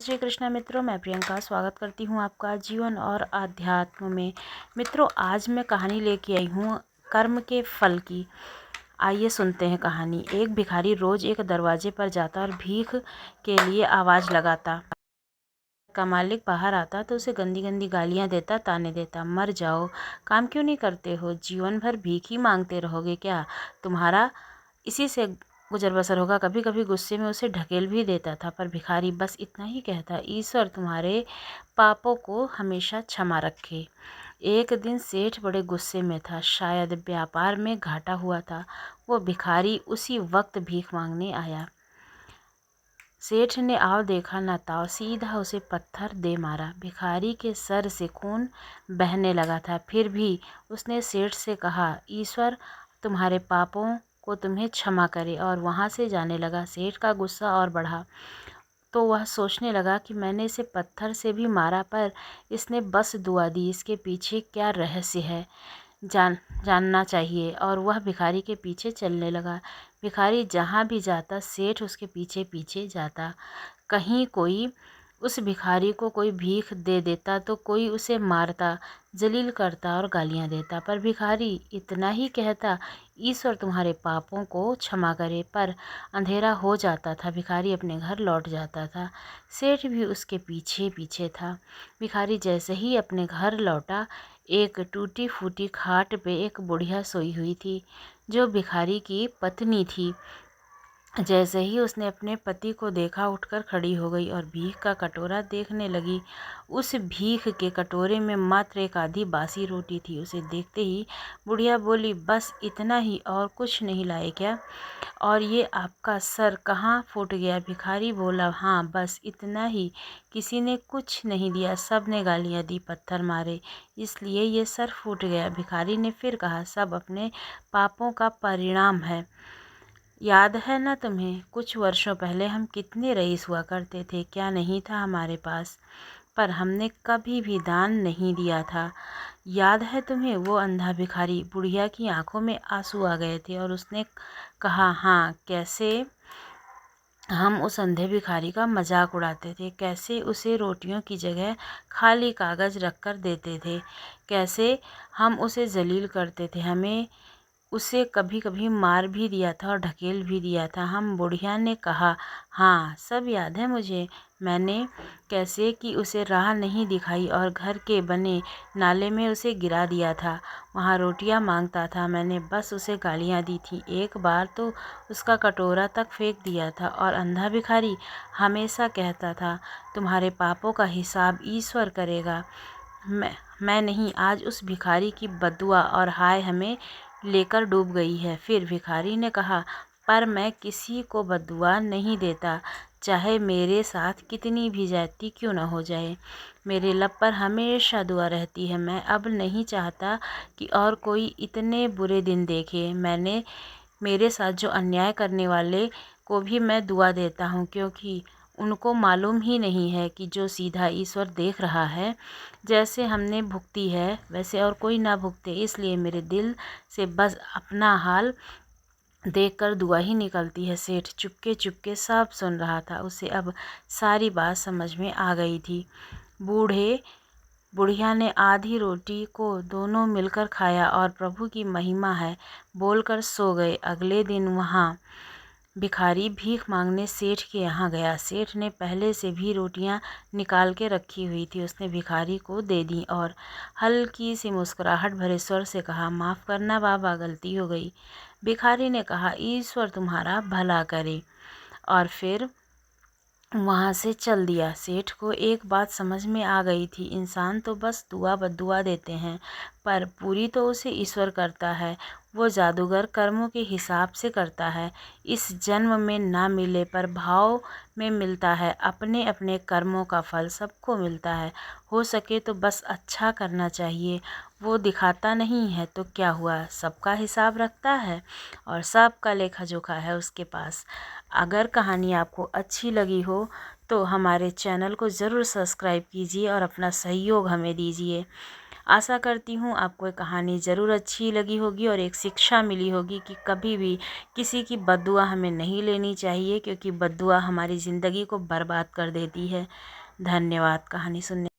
श्री कृष्णा मित्रों, मैं प्रियंका स्वागत करती हूँ आपका जीवन और आध्यात्म में। मित्रों, आज मैं कहानी लेके आई हूँ कर्म के फल की। आइए सुनते हैं कहानी। एक भिखारी रोज एक दरवाजे पर जाता और भीख के लिए आवाज़ लगाता। का मालिक बाहर आता तो उसे गंदी गंदी गालियाँ देता, ताने देता। मर जाओ, काम क्यों नहीं करते हो? जीवन भर भीख ही मांगते रहोगे क्या? तुम्हारा इसी से गुजर बसर होगा। कभी कभी गुस्से में उसे ढकेल भी देता था, पर भिखारी बस इतना ही कहता, ईश्वर तुम्हारे पापों को हमेशा क्षमा रखे। एक दिन सेठ बड़े गुस्से में था, शायद व्यापार में घाटा हुआ था। वो भिखारी उसी वक्त भीख मांगने आया। सेठ ने आव देखा न ताव, सीधा उसे पत्थर दे मारा। भिखारी के सर से खून बहने लगा था, फिर भी उसने सेठ से कहा, ईश्वर तुम्हारे पापों को तुम्हें क्षमा करे, और वहाँ से जाने लगा। सेठ का गुस्सा और बढ़ा तो वह सोचने लगा कि मैंने इसे पत्थर से भी मारा, पर इसने बस दुआ दी। इसके पीछे क्या रहस्य है, जानना चाहिए। और वह भिखारी के पीछे चलने लगा। भिखारी जहाँ भी जाता, सेठ उसके पीछे पीछे जाता। कहीं कोई उस भिखारी को कोई भीख दे देता तो कोई उसे मारता, जलील करता और गालियाँ देता, पर भिखारी इतना ही कहता, ईश्वर तुम्हारे पापों को क्षमा करे। पर अंधेरा हो जाता था, भिखारी अपने घर लौट जाता था। सेठ भी उसके पीछे पीछे था। भिखारी जैसे ही अपने घर लौटा, एक टूटी फूटी खाट पे एक बुढ़िया सोई हुई थी, जो भिखारी की पत्नी थी। जैसे ही उसने अपने पति को देखा, उठकर खड़ी हो गई और भीख का कटोरा देखने लगी। उस भीख के कटोरे में मात्र एक आधी बासी रोटी थी। उसे देखते ही बुढ़िया बोली, बस इतना ही, और कुछ नहीं लाए क्या? और ये आपका सर कहाँ फूट गया? भिखारी बोला, हाँ बस इतना ही, किसी ने कुछ नहीं दिया, सब ने गालियाँ दी, पत्थर मारे, इसलिए ये सर फूट गया। भिखारी ने फिर कहा, सब अपने पापों का परिणाम है। याद है ना तुम्हें, कुछ वर्षों पहले हम कितने रईस हुआ करते थे, क्या नहीं था हमारे पास, पर हमने कभी भी दान नहीं दिया था। याद है तुम्हें? वो अंधा भिखारी। बुढ़िया की आंखों में आंसू आ गए थे और उसने कहा, हाँ, कैसे हम उस अंधे भिखारी का मजाक उड़ाते थे, कैसे उसे रोटियों की जगह खाली कागज़ रखकर देते थे, कैसे हम उसे जलील करते थे, हमें उसे कभी कभी मार भी दिया था और ढकेल भी दिया था हम। बुढ़िया ने कहा, हाँ सब याद है मुझे। मैंने कैसे कि उसे राह नहीं दिखाई और घर के बने नाले में उसे गिरा दिया था। वहाँ रोटियां मांगता था, मैंने बस उसे गालियाँ दी थी। एक बार तो उसका कटोरा तक फेंक दिया था। और अंधा भिखारी हमेशा कहता था, तुम्हारे पापों का हिसाब ईश्वर करेगा। मैं नहीं, आज उस भिखारी की बदुआ और हाय हमें लेकर डूब गई है। फिर भिखारी ने कहा, पर मैं किसी को बदुआ नहीं देता, चाहे मेरे साथ कितनी भी ज्यादती क्यों न हो जाए। मेरे लब पर हमेशा दुआ रहती है। मैं अब नहीं चाहता कि और कोई इतने बुरे दिन देखे। मेरे साथ जो अन्याय करने वाले को भी मैं दुआ देता हूँ, क्योंकि उनको मालूम ही नहीं है कि जो सीधा ईश्वर देख रहा है। जैसे हमने भुगती है वैसे और कोई ना भुगते, इसलिए मेरे दिल से बस अपना हाल देखकर दुआ ही निकलती है। सेठ चुपके चुपके सब सुन रहा था। उसे अब सारी बात समझ में आ गई थी। बुढ़िया ने आधी रोटी को दोनों मिलकर खाया और प्रभु की महिमा है बोलकर सो गए। अगले दिन वहाँ भिखारी भीख मांगने सेठ के यहाँ गया। सेठ ने पहले से भी रोटियां निकाल के रखी हुई थी। उसने भिखारी को दे दी और हल्की सी मुस्कुराहट भरे स्वर से कहा, माफ़ करना बाबा, गलती हो गई। भिखारी ने कहा, ईश्वर तुम्हारा भला करे, और फिर वहाँ से चल दिया। सेठ को एक बात समझ में आ गई थी, इंसान तो बस दुआ बद्दुआ देते हैं, पर पूरी तो उसे ईश्वर करता है। वो जादूगर कर्मों के हिसाब से करता है। इस जन्म में ना मिले पर भाव में मिलता है। अपने अपने कर्मों का फल सबको मिलता है। हो सके तो बस अच्छा करना चाहिए। वो दिखाता नहीं है तो क्या हुआ, सबका हिसाब रखता है और सबका लेखा जोखा है उसके पास। अगर कहानी आपको अच्छी लगी हो तो हमारे चैनल को ज़रूर सब्सक्राइब कीजिए और अपना सहयोग हमें दीजिए। आशा करती हूँ आपको ये कहानी ज़रूर अच्छी लगी होगी और एक शिक्षा मिली होगी कि कभी भी किसी की बद्दुआ हमें नहीं लेनी चाहिए, क्योंकि बद्दुआ हमारी ज़िंदगी को बर्बाद कर देती है। धन्यवाद कहानी सुनने